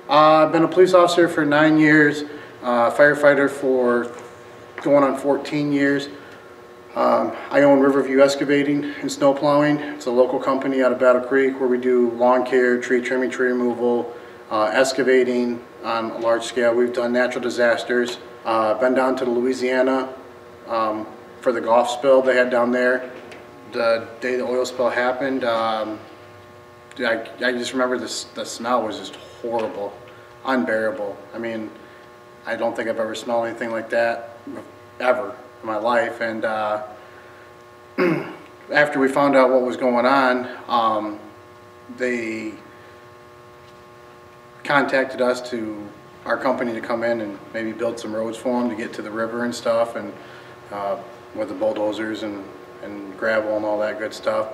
I've been a police officer for 9 years, firefighter for going on 14 years. I own Riverview Excavating and Snow Plowing. It's a local company out of Battle Creek where we do lawn care, tree trimming, tree removal, excavating on a large scale. We've done natural disasters. Been down to Louisiana for the Gulf spill they had down there. The day the oil spill happened, I just remember the smell was just horrible, unbearable. I mean, I don't think I've ever smelled anything like that ever in my life. And after we found out what was going on, they contacted us to our company to come in and maybe build some roads for them to get to the river and stuff, and with the bulldozers and gravel and all that good stuff.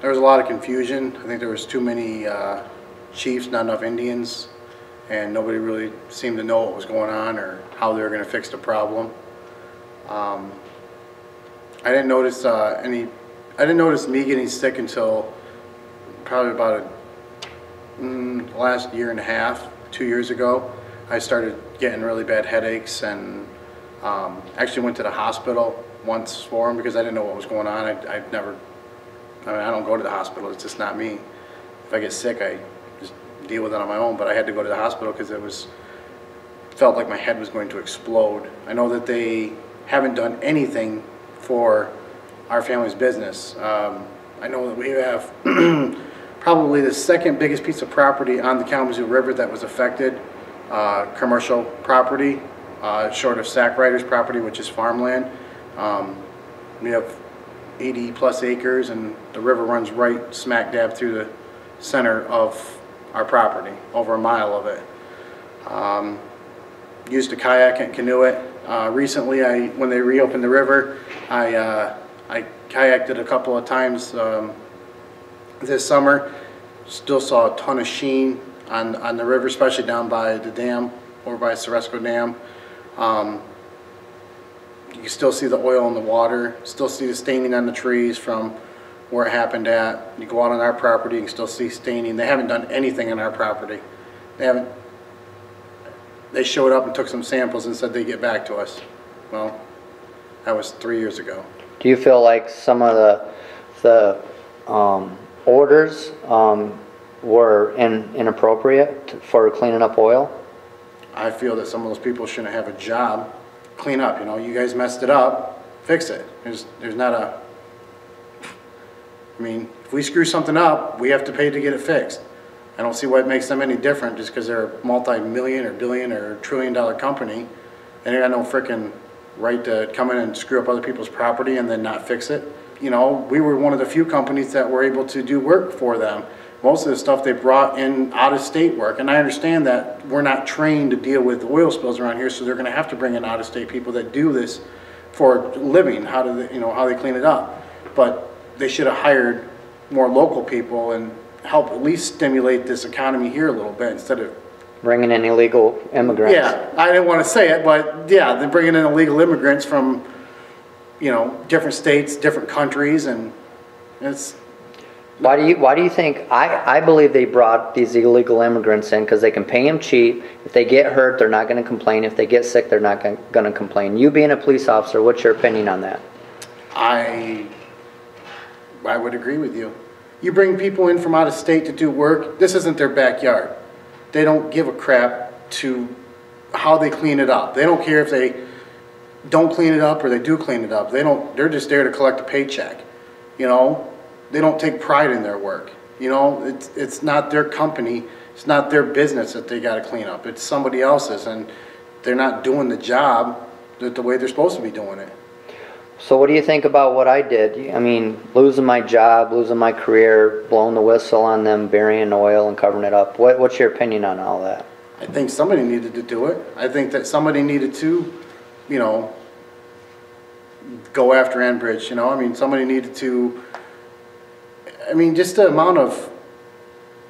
There was a lot of confusion. I think there was too many chiefs, not enough Indians, and nobody really seemed to know what was going on or how they were going to fix the problem. I didn't notice me getting sick until probably about last year and a half, 2 years ago. I started getting really bad headaches, and actually went to the hospital once for them because I didn't know what was going on. I don't go to the hospital. It's just not me. If I get sick, I just deal with it on my own. But I had to go to the hospital because felt like my head was going to explode. I know that they haven't done anything for our family's business. I know that we have probably the second biggest piece of property on the Kalamazoo River that was affected, commercial property, short of Sack Riders property, which is farmland. We have 80 plus acres, and the river runs right smack dab through the center of our property, over a mile of it. Used to kayak and canoe it. Recently, when they reopened the river, I kayaked it a couple of times this summer. Still saw a ton of sheen on the river, especially down by the dam, over by Soresco Dam. You can still see the oil in the water, still see the staining on the trees from where it happened at. You go out on our property, you can still see staining. They haven't done anything on our property. They showed up and took some samples and said they'd get back to us. Well, that was 3 years ago. Do you feel like some of the orders were inappropriate for cleaning up oil? I feel that some of those people shouldn't have a job. Clean up, you know, you guys messed it up, fix it. There's not a, I mean, if we screw something up, we have to pay to get it fixed. I don't see what makes them any different just because they're a multi-million or billion or trillion-dollar company. They got no freaking right to come in and screw up other people's property and then not fix it. You know, we were one of the few companies that were able to do work for them. Most of the stuff they brought in out-of-state work, and I understand that we're not trained to deal with oil spills around here, so they're going to have to bring in out-of-state people that do this for a living. How do they, you know, how they clean it up? But they should have hired more local people and help at least stimulate this economy here a little bit instead of bringing in illegal immigrants. Yeah, I didn't want to say it, but yeah, they're bringing in illegal immigrants from, you know, different states, different countries, and it's. Why do you think, I believe they brought these illegal immigrants in because they can pay them cheap. If they get hurt, they're not going to complain. If they get sick, they're not going to complain. You being a police officer, what's your opinion on that? I would agree with you. You bring people in from out of state to do work, this isn't their backyard. They don't give a crap to how they clean it up. They don't care if they don't clean it up or they do clean it up. They're just there to collect a paycheck, you know? They don't take pride in their work. You know, it's not their company, it's not their business that they got to clean up. It's somebody else's, and they're not doing the job the way they're supposed to be doing it. So what do you think about what I did? I mean, losing my job, losing my career, blowing the whistle on them, burying oil and covering it up. What's your opinion on all that? I think somebody needed to do it. I think that somebody needed to, you know, go after ENBRIDGE, you know. I mean, somebody needed to, I mean, just the amount of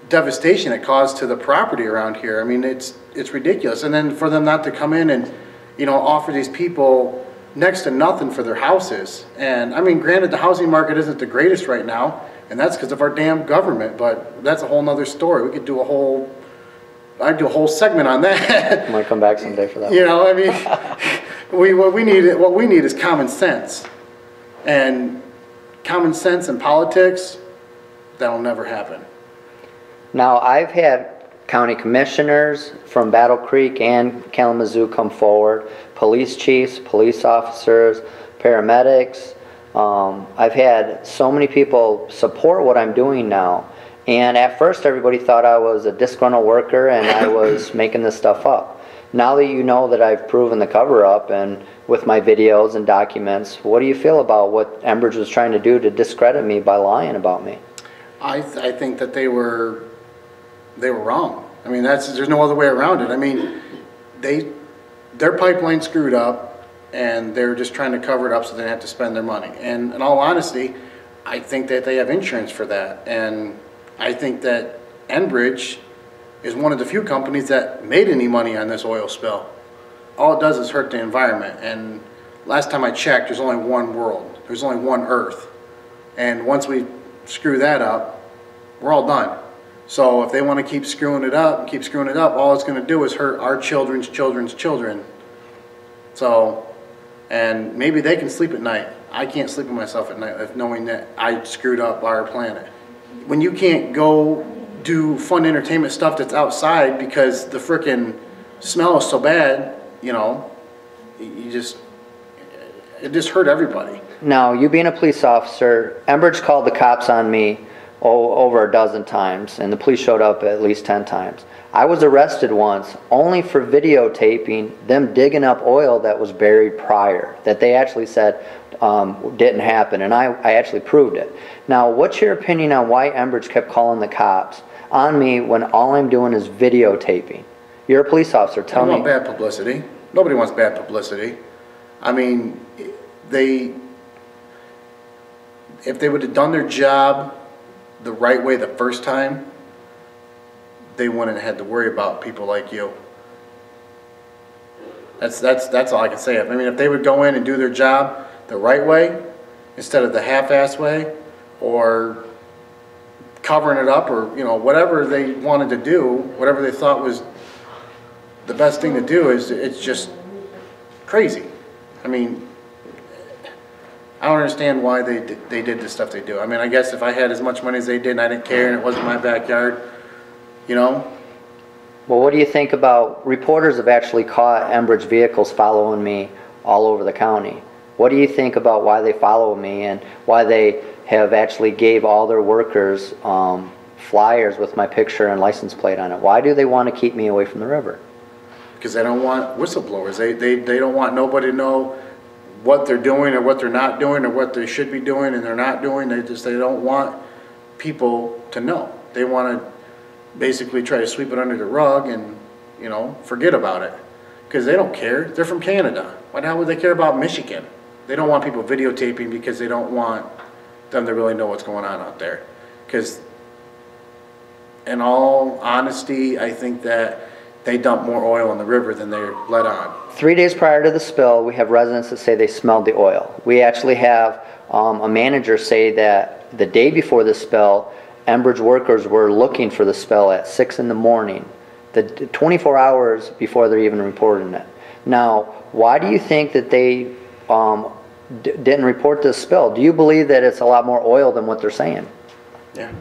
devastation it caused to the property around here. I mean, it's ridiculous. And then for them not to come in and, you know, offer these people next to nothing for their houses. And I mean, granted, the housing market isn't the greatest right now, and that's because of our damn government, but that's a whole nother story. We could do a whole I'd do a whole segment on that. I might come back someday for that. You know, I mean, what we need is common sense. And common sense in politics, that'll never happen. Now, I've had county commissioners from Battle Creek and Kalamazoo come forward, police chiefs, police officers, paramedics. I've had so many people support what I'm doing now. And at first everybody thought I was a disgruntled worker and I was making this stuff up. Now that you know that I've proven the cover-up and with my videos and documents, what do you feel about what Enbridge was trying to do to discredit me by lying about me? I think that they were wrong. I mean, there's no other way around it. I mean, their pipeline screwed up and they're just trying to cover it up so they don't have to spend their money. And in all honesty, I think that they have insurance for that. And I think that Enbridge is one of the few companies that made any money on this oil spill. All it does is hurt the environment. And last time I checked, there's only one world. There's only one Earth. And once we screw that up, we're all done. So if they want to keep screwing it up, all it's going to do is hurt our children's children's children. So, and maybe they can sleep at night. I can't sleep with myself at night knowing that I screwed up our planet. When you can't go do fun entertainment stuff that's outside because the frickin' smell is so bad, you know, it just hurt everybody. Now, you being a police officer, Enbridge called the cops on me over a dozen times, and the police showed up at least 10 times. I was arrested once only for videotaping them digging up oil that was buried prior, that they actually said didn't happen, and I actually proved it. Now, what's your opinion on why Enbridge kept calling the cops on me when all I'm doing is videotaping? You're a police officer, tell me. I don't want bad publicity. Nobody wants bad publicity. I mean, if they would have done their job the right way the first time, they wouldn't have had to worry about people like you. That's all I can say. I mean, if they would go in and do their job the right way instead of the half-ass way, or covering it up, or, you know, whatever they wanted to do, whatever they thought was the best thing to do, it's just crazy. I mean, I don't understand why they did the stuff they do. I mean, I guess if I had as much money as they did and I didn't care and it wasn't my backyard, you know. Well, what do you think about reporters have actually caught Enbridge vehicles following me all over the county? What do you think about why they follow me and why they have actually gave all their workers flyers with my picture and license plate on it? Why do they want to keep me away from the river? Because they don't want whistleblowers. They don't want nobody to know what they're doing or what they're not doing or what they should be doing and they're not doing. They don't want people to know. They want to basically try to sweep it under the rug and, you know, forget about it. Because they don't care. They're from Canada. Why the hell would they care about Michigan? They don't want people videotaping because they don't want them to really know what's going on out there. Because in all honesty, I think that they dump more oil in the river than they're let on. 3 days prior to the spill, we have residents that say they smelled the oil. We actually have a manager say that the day before the spill, Enbridge workers were looking for the spill at 6 in the morning, the 24 hours before they're even reporting it. Now, why do you think that they didn't report this spill? Do you believe that it's a lot more oil than what they're saying? Yeah.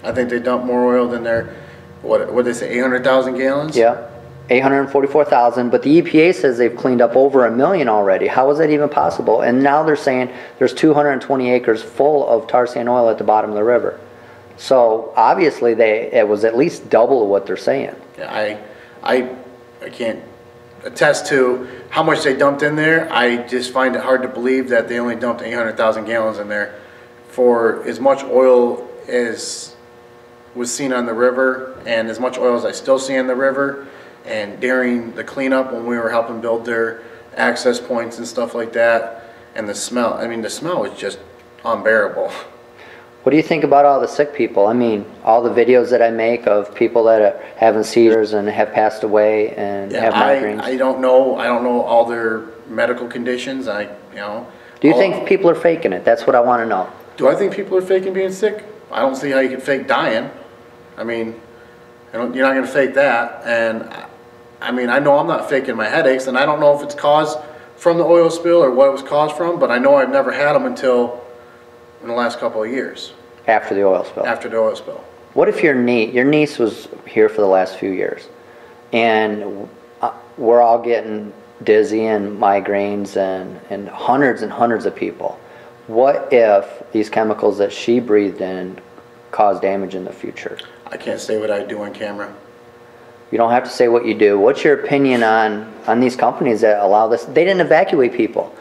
I think they dump more oil than they're, what did they say, 800,000 gallons? Yeah, 844,000, but the EPA says they've cleaned up over 1 million already. How is that even possible? And now they're saying there's 220 acres full of tar sand oil at the bottom of the river. So obviously it was at least double what they're saying. Yeah, I can't attest to how much they dumped in there. I just find it hard to believe that they only dumped 800,000 gallons in there for as much oil as was seen on the river and as much oil as I still see in the river. And during the cleanup when we were helping build their access points and stuff like that, and the smell, I mean, the smell was just unbearable. What do you think about all the sick people? I mean, all the videos that I make of people that are having seizures and have passed away and have migraines. I don't know all their medical conditions. You know. Do you think people are faking it? That's what I want to know. Do I think people are faking being sick? I don't see how you can fake dying. I mean, And you're not going to fake that. And I mean, I know I'm not faking my headaches, and I don't know if it's caused from the oil spill or what it was caused from, but I know I've never had them until in the last couple of years. After the oil spill? After the oil spill. What if your niece was here for the last few years, and we're all getting dizzy and migraines and hundreds of people? What if these chemicals that she breathed in cause damage in the future? I can't say what I do on camera. You don't have to say what you do. What's your opinion on these companies that allow this? They didn't evacuate people.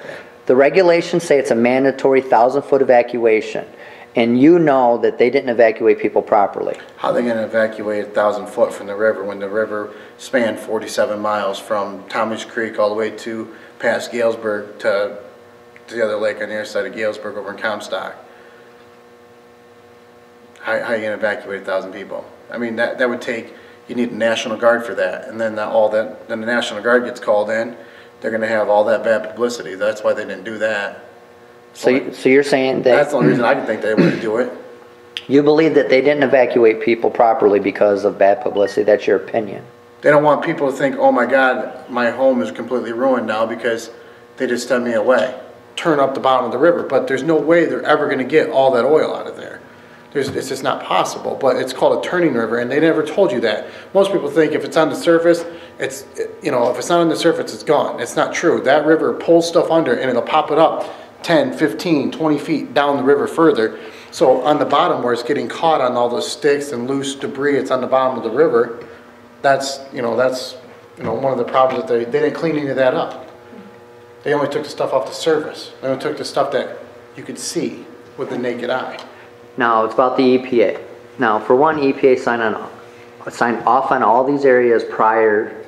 The regulations say it's a mandatory 1,000-foot evacuation, and you know that they didn't evacuate people properly. How are they going to evacuate 1,000 foot from the river when the river spanned 47 miles from Thomas Creek all the way to past Galesburg to the other lake on the other side of Galesburg over in Comstock? How are you going to evacuate 1,000 people? I mean, that would take, you need the National Guard for that, and then then the National Guard gets called in, they're going to have all that bad publicity. That's why they didn't do that. So you're saying that... That's the only reason I can think they wouldn't do it. You believe that they didn't evacuate people properly because of bad publicity. That's your opinion. They don't want people to think, oh my God, my home is completely ruined now because they just sent me away. Turn up the bottom of the river, but there's no way they're ever going to get all that oil out of there. It's just not possible, but it's called a turning river, and they never told you that. Most people think if it's on the surface, if it's not on the surface, it's gone. It's not true. That river pulls stuff under, and it'll pop it up 10, 15, 20 feet down the river further. So on the bottom where it's getting caught on all those sticks and loose debris, it's on the bottom of the river. That's one of the problems that they didn't clean any of that up. They only took the stuff off the surface. They only took the stuff that you could see with the naked eye. Now, it's about the EPA. Now, for one, EPA signed off on all these areas prior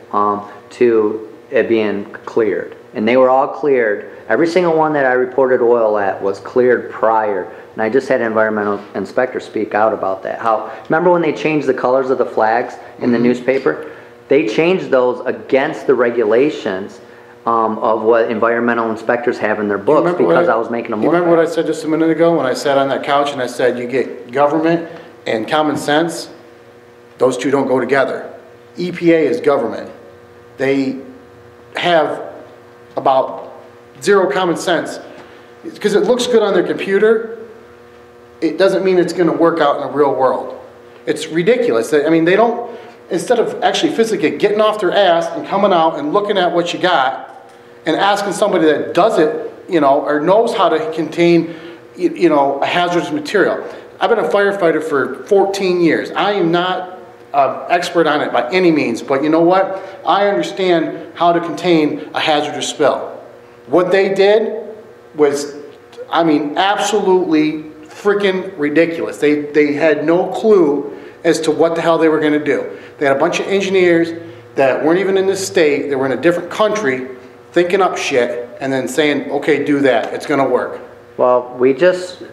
to it being cleared. And they were all cleared. Every single one that I reported oil at was cleared prior. And I just had an environmental inspector speak out about that. Remember when they changed the colors of the flags in the newspaper? They changed those against the regulations of what environmental inspectors have in their books because I was making them look bad. Remember what I said just a minute ago when I sat on that couch and I said you get government and common sense? Those two don't go together. EPA is government. They have about zero common sense. Because it looks good on their computer, it doesn't mean it's going to work out in the real world. It's ridiculous. I mean, they don't, instead of actually physically getting off their ass and coming out and looking at what you got and asking somebody that does it, or knows how to contain, a hazardous material. I've been a firefighter for 14 years. I am not an expert on it by any means, but you know what? I understand how to contain a hazardous spill. What they did was, absolutely freaking ridiculous. They had no clue as to what the hell they were going to do. They had a bunch of engineers that weren't even in this state, they were in a different country, thinking up shit, and then saying, okay, do that, it's going to work. Well,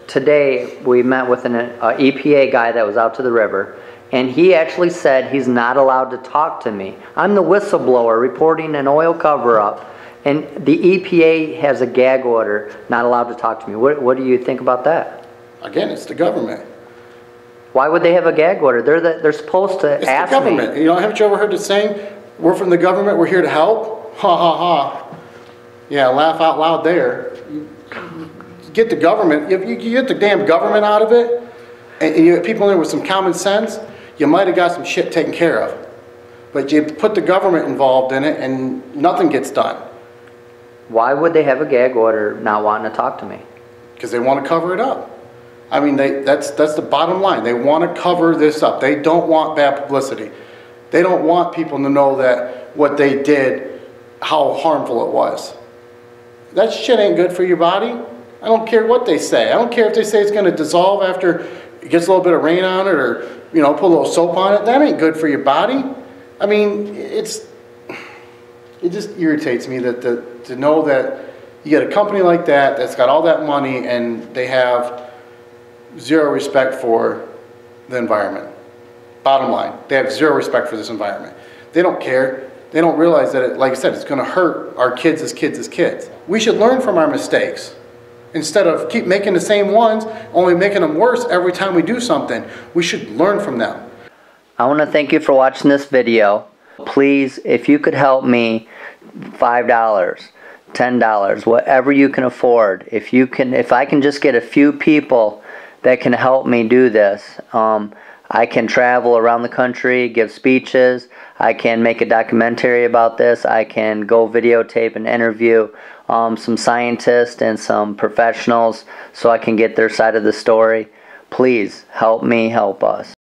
today we met with an EPA guy that was out to the river, and he actually said he's not allowed to talk to me. I'm the whistleblower reporting an oil cover-up, and the EPA has a gag order, not allowed to talk to me. What do you think about that? Again, it's the government. Why would they have a gag order? They're supposed to ask me. It's the government. Haven't you ever heard the saying, we're from the government, we're here to help? Ha ha ha. Yeah, laugh out loud there. Get the government, if you get the damn government out of it, and you have people in there with some common sense, you might have got some shit taken care of. But you put the government involved in it and nothing gets done. Why would they have a gag order not wanting to talk to me? Because they want to cover it up. That's the bottom line. They want to cover this up. They don't want bad publicity. They don't want people to know that what they did, how harmful it was. That shit ain't good for your body. I don't care what they say. I don't care if they say it's going to dissolve after it gets a little bit of rain on it or, put a little soap on it. That ain't good for your body. It just irritates me that to know that you get a company like that that's got all that money and they have zero respect for the environment. Bottom line, they have zero respect for this environment. They don't care. They don't realize that, like I said, it's going to hurt our kids as kids. We should learn from our mistakes. Instead of keep making the same ones, only making them worse every time we do something. We should learn from them. I want to thank you for watching this video. Please, if you could help me, $5, $10, whatever you can afford. If I can just get a few people that can help me do this, I can travel around the country, give speeches, I can make a documentary about this, I can go videotape and interview some scientists and some professionals so I can get their side of the story. Please help me help us.